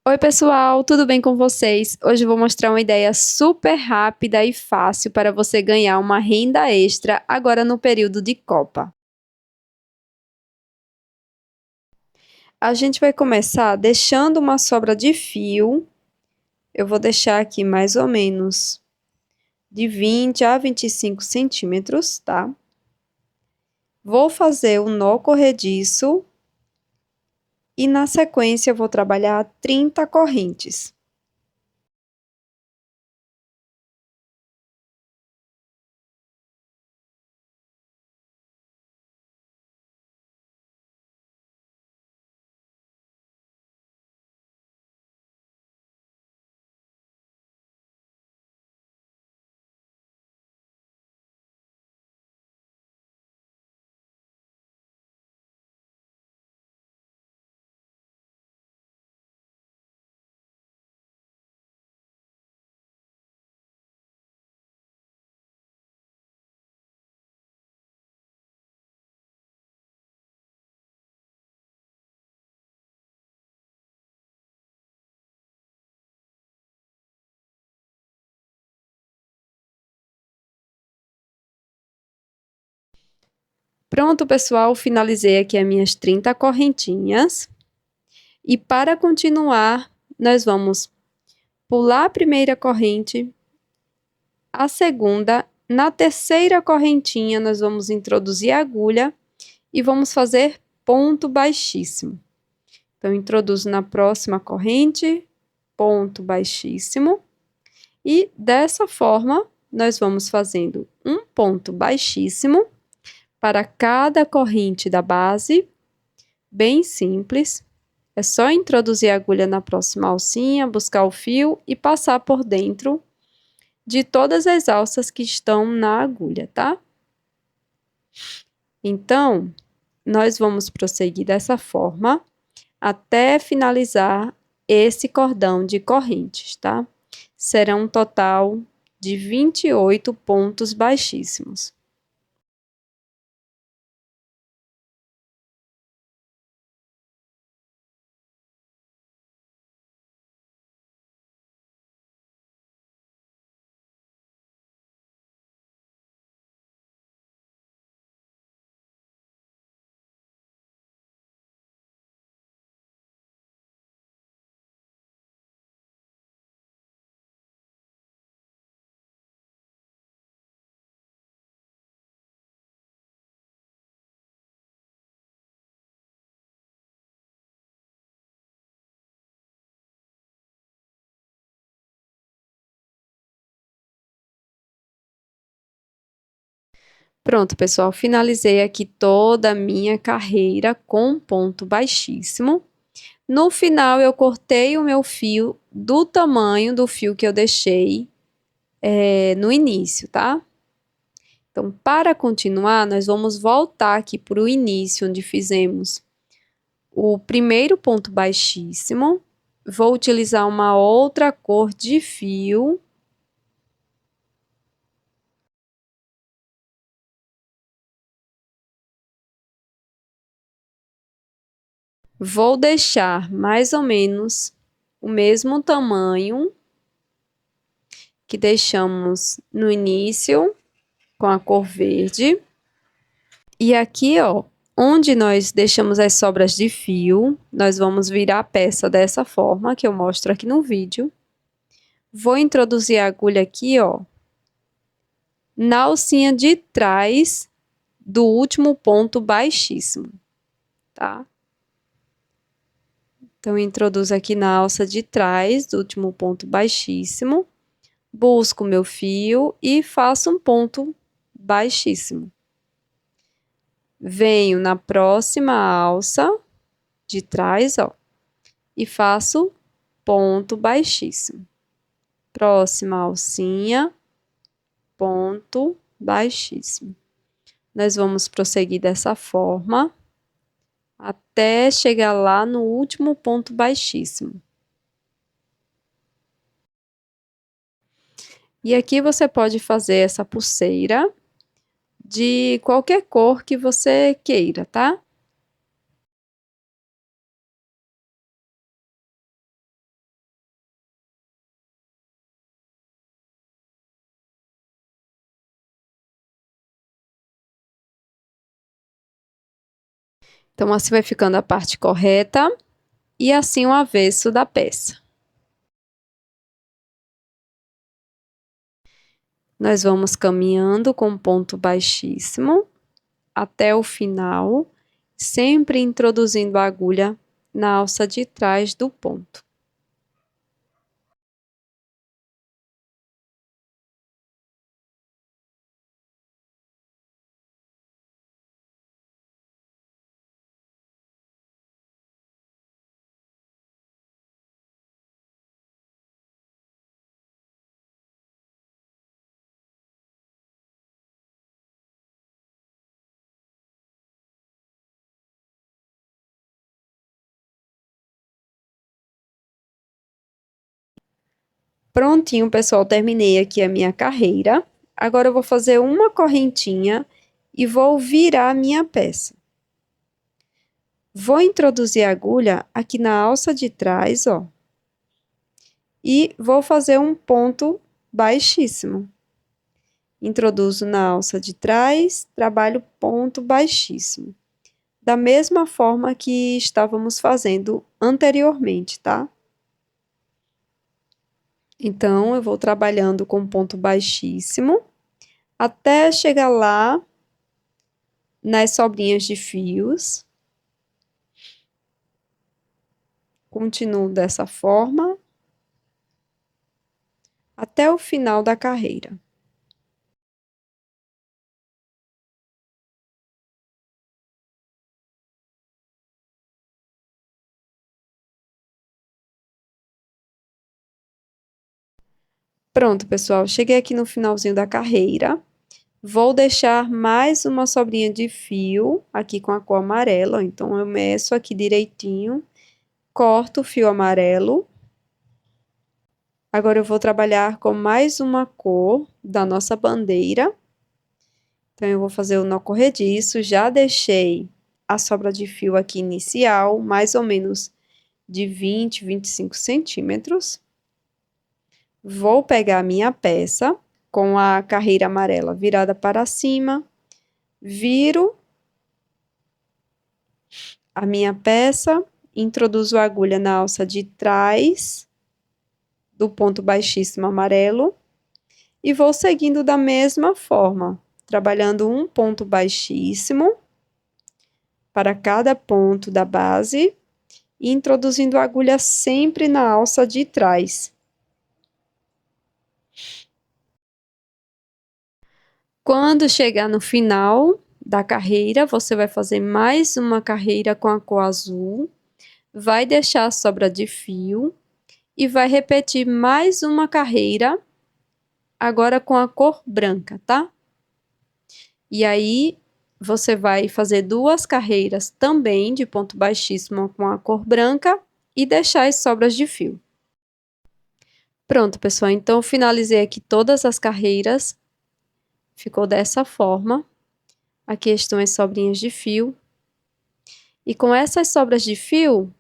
Oi pessoal, tudo bem com vocês? Hoje eu vou mostrar uma ideia super rápida e fácil para você ganhar uma renda extra agora no período de Copa. A gente vai começar deixando uma sobra de fio. Eu vou deixar aqui mais ou menos de 20 a 25 centímetros, tá? Vou fazer o nó corrediço e na sequência eu vou trabalhar 30 correntes. Pronto, pessoal, finalizei aqui as minhas 30 correntinhas. E para continuar, nós vamos pular a primeira corrente, a segunda, na terceira correntinha nós vamos introduzir a agulha e vamos fazer ponto baixíssimo. Então, introduzo na próxima corrente, ponto baixíssimo, e dessa forma nós vamos fazendo um ponto baixíssimo para cada corrente da base, bem simples. É só introduzir a agulha na próxima alcinha, buscar o fio e passar por dentro de todas as alças que estão na agulha, tá? Então, nós vamos prosseguir dessa forma até finalizar esse cordão de correntes, tá? Será um total de 28 pontos baixíssimos. Pronto, pessoal, finalizei aqui toda a minha carreira com ponto baixíssimo. No final, eu cortei o meu fio do tamanho do fio que eu deixei no início, tá? Então, para continuar, nós vamos voltar aqui para o início, onde fizemos o primeiro ponto baixíssimo. Vou utilizar uma outra cor de fio. Vou deixar mais ou menos o mesmo tamanho que deixamos no início, com a cor verde. E aqui, ó, onde nós deixamos as sobras de fio, nós vamos virar a peça dessa forma, que eu mostro aqui no vídeo. Vou introduzir a agulha aqui, ó, na alcinha de trás do último ponto baixíssimo, tá? Então, introduzo aqui na alça de trás do último ponto baixíssimo, busco meu fio e faço um ponto baixíssimo. Venho na próxima alça de trás, ó, e faço ponto baixíssimo. Próxima alcinha, ponto baixíssimo. Nós vamos prosseguir dessa forma até chegar lá no último ponto baixíssimo. E aqui você pode fazer essa pulseira de qualquer cor que você queira, tá? Então, assim vai ficando a parte correta e assim o avesso da peça. Nós vamos caminhando com ponto baixíssimo até o final, sempre introduzindo a agulha na alça de trás do ponto. Prontinho, pessoal, terminei aqui a minha carreira. Agora eu vou fazer uma correntinha e vou virar a minha peça. Vou introduzir a agulha aqui na alça de trás, ó. E vou fazer um ponto baixíssimo. Introduzo na alça de trás, trabalho ponto baixíssimo. Da mesma forma que estávamos fazendo anteriormente, tá? Então, eu vou trabalhando com ponto baixíssimo, até chegar lá nas sobrinhas de fios. Continuo dessa forma, até o final da carreira. Pronto, pessoal, cheguei aqui no finalzinho da carreira. Vou deixar mais uma sobrinha de fio aqui com a cor amarela, então eu meço aqui direitinho, corto o fio amarelo. Agora eu vou trabalhar com mais uma cor da nossa bandeira. Então eu vou fazer o nó corrediço, já deixei a sobra de fio aqui inicial, mais ou menos de 20, 25 centímetros. Vou pegar a minha peça com a carreira amarela virada para cima, viro a minha peça, introduzo a agulha na alça de trás do ponto baixíssimo amarelo e vou seguindo da mesma forma, trabalhando um ponto baixíssimo para cada ponto da base e introduzindo a agulha sempre na alça de trás. Quando chegar no final da carreira, você vai fazer mais uma carreira com a cor azul, vai deixar a sobra de fio e vai repetir mais uma carreira, agora com a cor branca, tá? E aí, você vai fazer duas carreiras também de ponto baixíssimo com a cor branca e deixar as sobras de fio. Pronto, pessoal, então finalizei aqui todas as carreiras. Ficou dessa forma. Aqui estão as sobrinhas de fio. E com essas sobras de fio,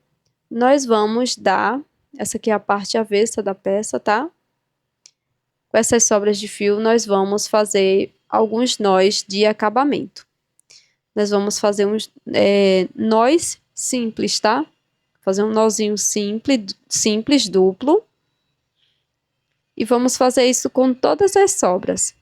nós vamos dar... Essa aqui é a parte avessa da peça, tá? Com essas sobras de fio, nós vamos fazer alguns nós de acabamento. Nós vamos fazer uns nós simples, tá? Fazer um nozinho simples, duplo. E vamos fazer isso com todas as sobras.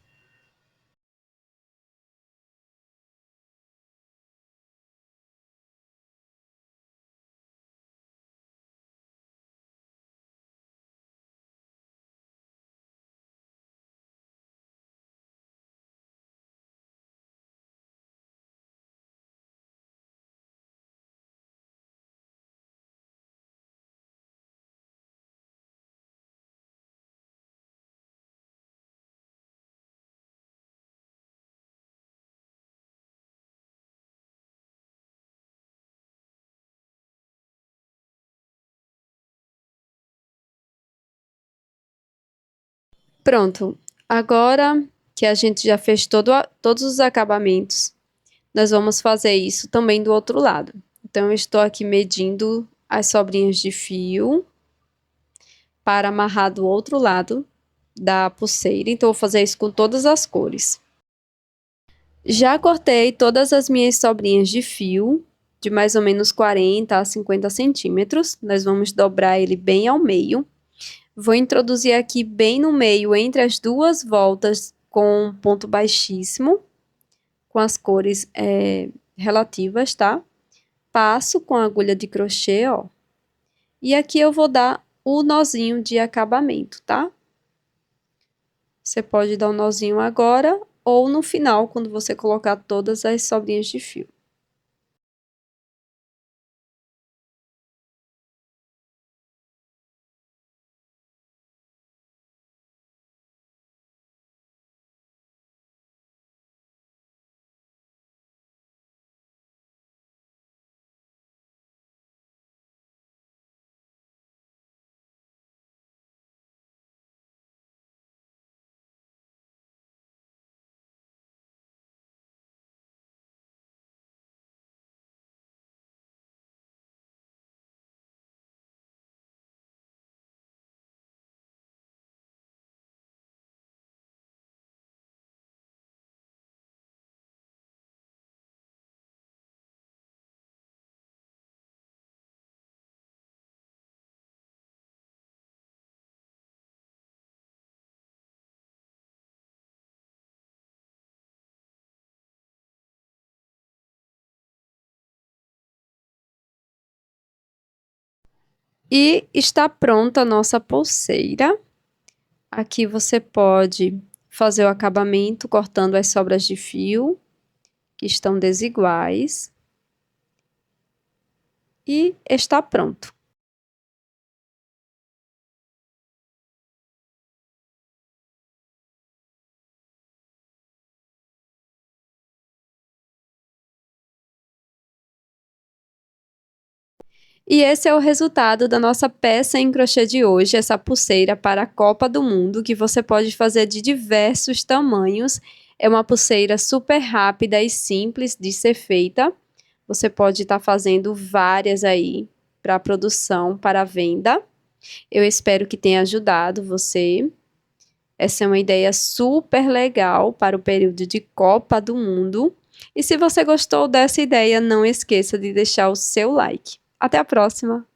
Pronto, agora que a gente já fez todos os acabamentos, nós vamos fazer isso também do outro lado. Então, eu estou aqui medindo as sobrinhas de fio para amarrar do outro lado da pulseira. Então, eu vou fazer isso com todas as cores. Já cortei todas as minhas sobrinhas de fio, de mais ou menos 40 a 50 centímetros. Nós vamos dobrar ele bem ao meio. Vou introduzir aqui bem no meio, entre as duas voltas, com ponto baixíssimo, com as cores relativas, tá? Passo com a agulha de crochê, ó. E aqui eu vou dar o nozinho de acabamento, tá? Você pode dar um nozinho agora ou no final, quando você colocar todas as sobrinhas de fio. E está pronta a nossa pulseira. Aqui você pode fazer o acabamento cortando as sobras de fio, que estão desiguais. E está pronto. E esse é o resultado da nossa peça em crochê de hoje, essa pulseira para a Copa do Mundo, que você pode fazer de diversos tamanhos. É uma pulseira super rápida e simples de ser feita. Você pode estar fazendo várias aí para produção, para venda. Eu espero que tenha ajudado você. Essa é uma ideia super legal para o período de Copa do Mundo. E se você gostou dessa ideia, não esqueça de deixar o seu like. Até a próxima!